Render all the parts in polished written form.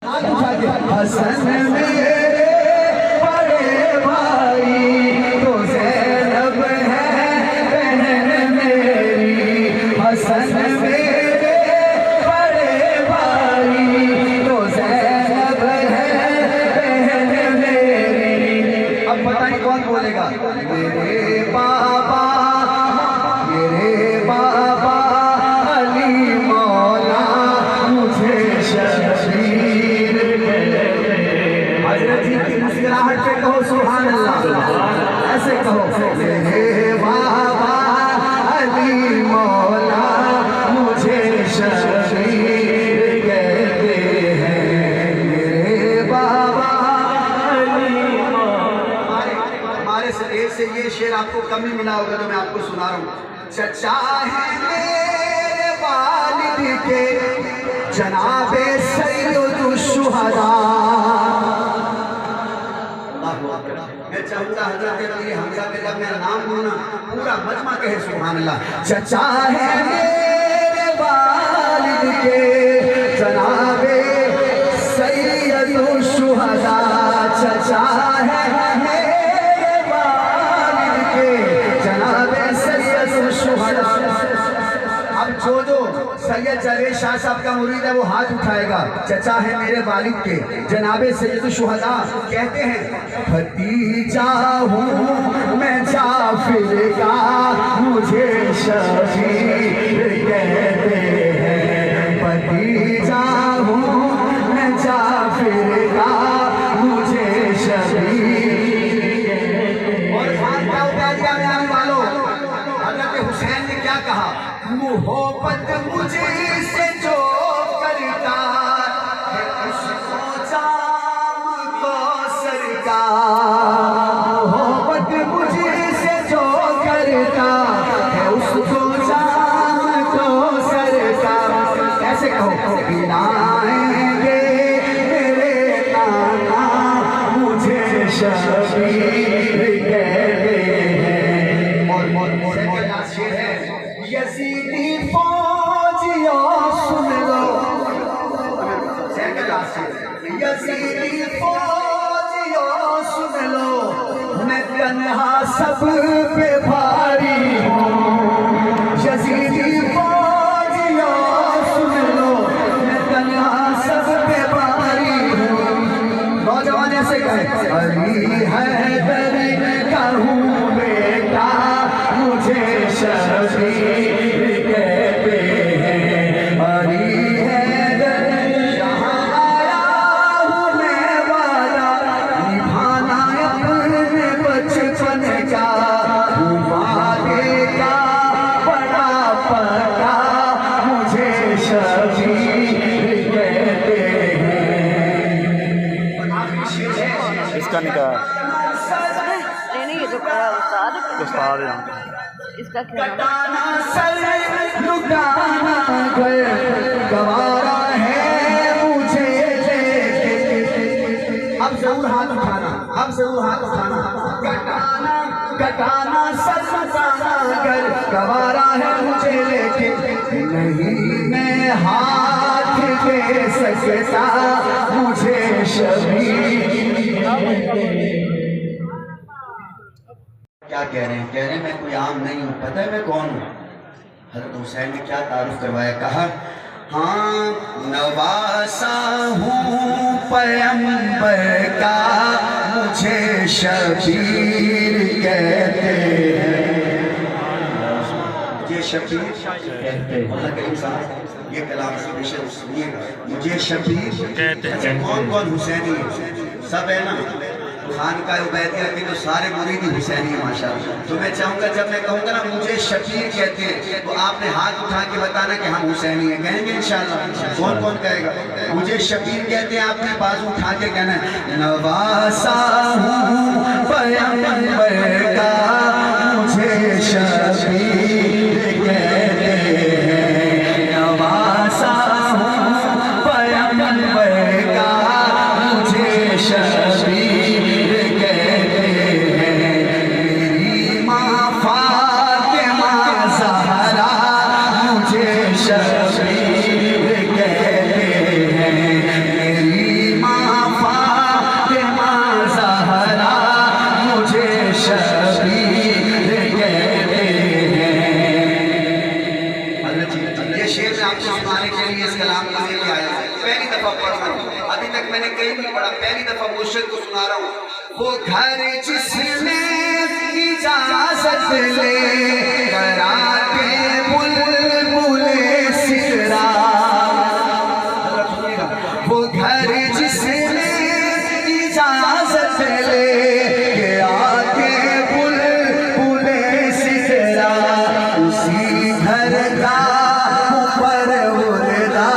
हसन मेरे बड़े भाई तो ज़ैनब है बहन मेरी। हसन मेरे बड़े भाई तो ज़ैनब है बहन मेरी। अब पता नहीं कौन बोलेगा। मेरे बाबा अली मौला मुझे शबीर। हजरत जी की मुस्कुराहट पे कहो सुभान अल्लाह, ऐसे कहो मेरे बाबा अली मौला मुझे शबीर कहते हैं। मेरे बाबा अली मौला। हमारे स्टेज से ये शेर आपको कम ही मिला होगा तो मैं आपको सुना रहा हूँ। चचा है मेरे वालिद के जनाबे सैयदुल शुहदा। मैं चाहूँगा हज़रत अली हमज़ा के जब मेरा नाम बोलना पूरा मजमा कहे सुभान अल्लाह। चचा है मेरे वालिद के जनाबे सैयदुल शुहदा। चचा है मेरे वालिद के जनाबे सैयदुल शुहदा। अब जो सैयद जावेद शाह साहब का मुरीद है वो हाथ उठाएगा। चचा है मेरे वालिद के जनाबे सैयदुल शुहदा। कहते हैं भतीजा हूँ मैं जाफिर का मुझे शबीर कहते हैं। भतीजा हूँ मैं जाफिर का मुझे शबीर। और खान का उतारिया में आने वालों, हज़रत हुसैन ने क्या कहा? मोहब्बत मुझे से जो करता है उसको जाम को सरकार। मोहब्बत मुझे से जो करता है उसको जाम को सरकार। ऐसे कहो गिनाएंगे मेरे नाना मुझे शबीर कहते हैं। और शेर है यज़ीदी फौजियों सुन लो। यज़ीदी फौजियों सुन लो मैं तन्हा सब पे भारी हूँ। यज़ीदी फौजियों सुन लो मैं तन्हा सब पे भारी हूँ। नौजवान ऐसे कहे अली हैदर का हूँ बेटा मुझे शबीर कहते हैं। अली हैदर यहाँ आया हूँ मैं वादा निभाना अपने बचपन का। वादे का बड़ा पता मुझे शबीर कहते हैं। इसका निकाह नहीं, ये जो उस्ताद है इसका क्या नाम? कटाना सर लुटाना घर गवारा है मुझे लेके। अब जरूर हाथ उठाना, अब जरूर हाथ उठाना। कटाना सर लुटाना घर गवारा है मुझे लेके। नहीं मैं हाथ दे सकता मुझे शबीर। क्या कह रहे हैं? कह रहे हैं मैं कोई आम नहीं हूँ। पता है मैं कौन हूँ? हज़रत हुसैन ने क्या तारुफ करवाया? कहा हाँ नवासा हूँ पैगंबर का मुझे शबीर कहते हैं। मुझे शबीर कहते हैं। ये कलाम सुनिएगा। मुझे शबीर कहते हैं। कौन कौन हुसैनी है? सब है ना? खान का उबैदिया के तो सारे मुरीद हुसैनी है माशाअल्लाह। तो मैं चाहूँगा जब मैं कहूँगा ना मुझे शबीर कहते हैं तो आपने हाथ उठा के बताना कि हम हुसैनी हैं। कहेंगे इंशाअल्लाह? कौन कौन कहेगा मुझे शबीर कहते हैं? आपने बाजू उठा के कहना है नवासा हूँ पैगंबर का मुझे शबीर कहते हैं। नवासा हूँ पैगंबर का मुझे शबीर शबीर कहते हैं। मेरी मैंने कहीं नहीं पढ़ा, पहली दफा मुर्शिद को सुना रहा हूँ। वो घर जिसने इजाजत ले कराते बुलबुले सिकरा, वो घर जिसने इजाजत ले के आके बुलबुले सिकरा, उसी घर का ऊपर उड़दा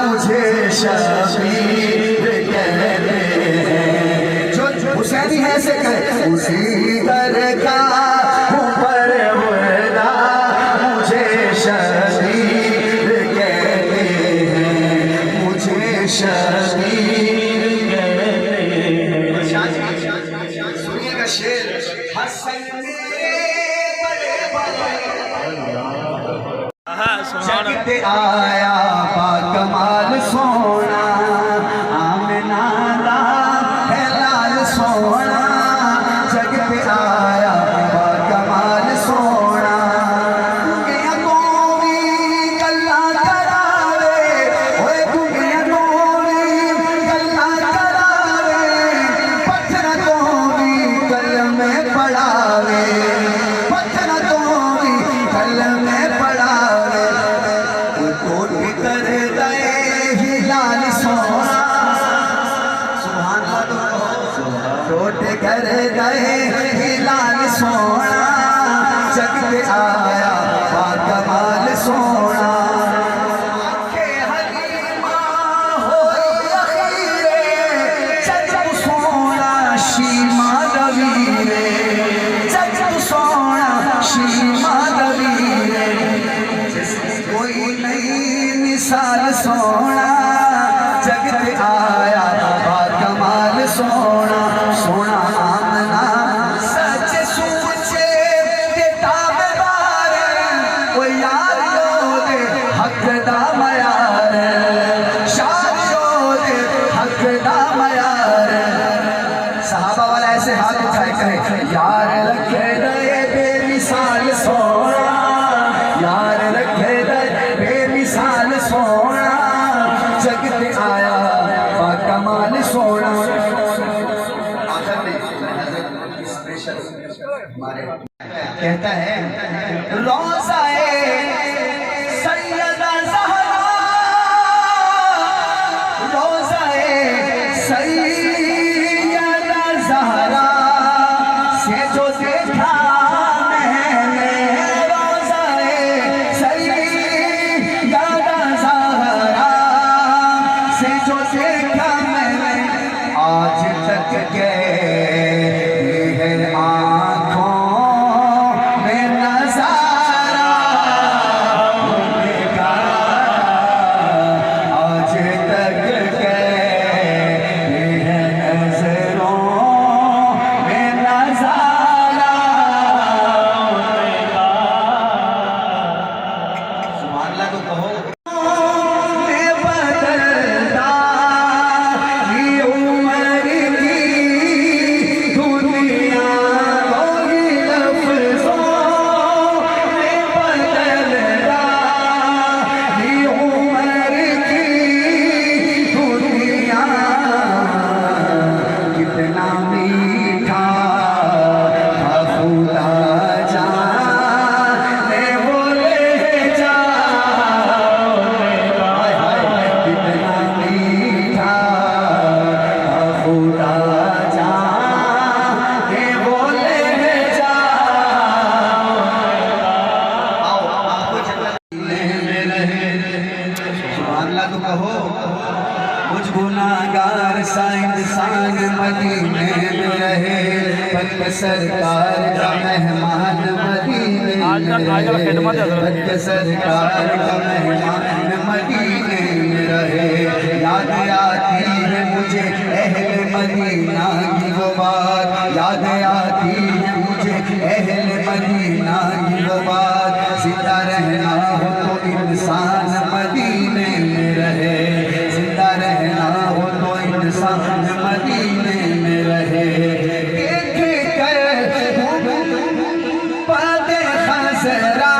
मुझे शबीर कहते हैं। जो हुसैनी है से कहे, उसी घर का ऊपर उड़दा मुझे शबीर कहते हैं, मुझे शबीर कहते हैं। सुनिएगा शेर, हसन मेरे बड़े भाई जगत आया बाकमाल सोना, आमना दा है लाल सोना, जगत आया बाकमाल सोना। गुंगिया कोवी गल्ला करावे, ओए गुंगिया कोवी गल्ला करावे, पत्थर कोवी कलमे पढ़ावे, पत्थर कोवी कलमे पढ़ावे, कोट कर गए ही लाल सोना। सुभान अल्लाह, कोट कर गए ही लाल सोना, जगत आया बाकमाल सोना। आंखें हलीमा होई अखीरे, जग सोना शीमा दवीरे, जग सोना शीमा दवीरे, कोई नई मिसाल सोना, जगत आया बाकमाल सोना। सोना आमना सच सूचे के ताबेदार, ओ यार दे हक दा मयार, शार दे हक दा मयार। सहाबा वाला ऐसे हाथ उठाए कहे, यार रखे गए बेमिसाल सोना, यार रखे गए बेमिसाल सोना, जगत आया बाकमाल सोना। आखिर में स्पेशल हमारे कहता है, रोज़ाए सैयदा ज़हरा, रोज़ाए सैयदा ज़हरा से जो देखा मैंने, रोज़ाए सैयदा ज़हरा से जो देखा मैंने, आज तक गए है आँखों में नज़ारा होने का, आज तक गए है नज़रों में नज़ारा होने का। सुभान अल्लाह तो कहो। मैं बदलता ये उम्र की दुनिया, कोई लफ्ज़ों में बदलता ये उम्र की दुनिया, कितना मीठा था खुदा जाने वो ले जाओगे, हाय हाय कितना मीठा था खुदा जाने वो ले जाओगे। आओ आपको जन्नत में रहे। सुभान अल्लाह तो कहो। कुछ गुनाहगार साइंद सांग मदीने में रहे, पर सरकार का मेहमान मदीने में रहे, पर सरकार का मेहमान मदीने में रहे। याद आती है मुझे अहले मदीना की वो बात, याद आती है मुझे अहले मदीना की वो बात। जिंदा रहना हो तो इंसान मदीने में रहे, जिंदा रहना हो तो इंसान मदीने में रहे। देख कर पद खसरा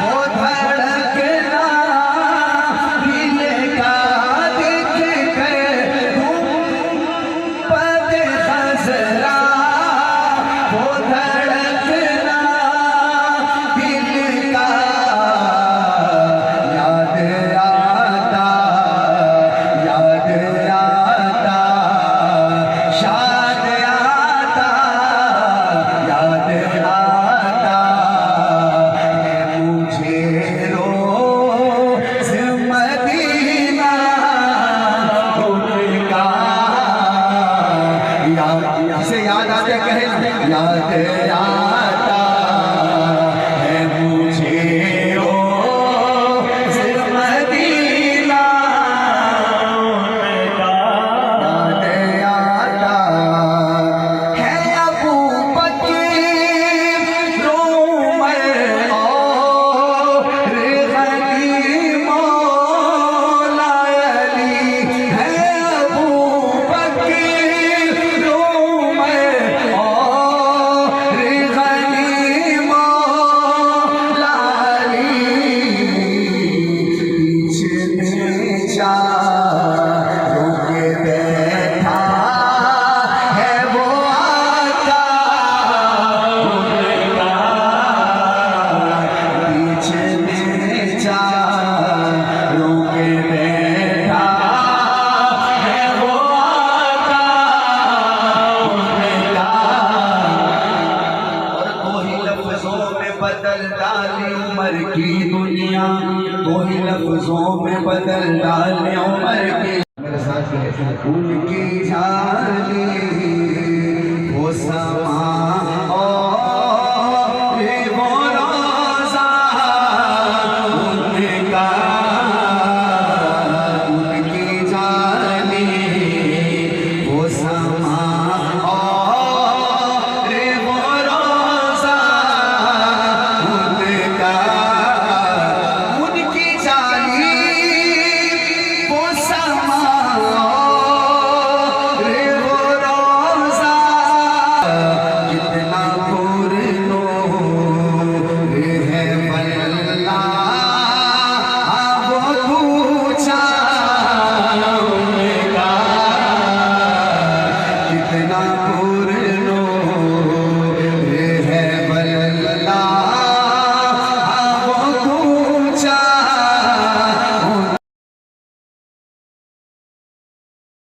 वो धड़कना हिले का, देख कर से कहे याद आता है मुझे ओ सिर्फ मदीना, याद आता है अबू बकर उमर और गनी मौला अली, है अबू बकर उमर और गनी मौला अली, पीछे में चारों के बैठा है वो आका उनका, पीछे में चारों के बैठा है वो आका उनका। और दो ही लफ्जों में बदल डाली उमर की दुनिया, दो ही लफ्जों में बदल डाली उमर की, मेरे साथ उनकी जानी वो सब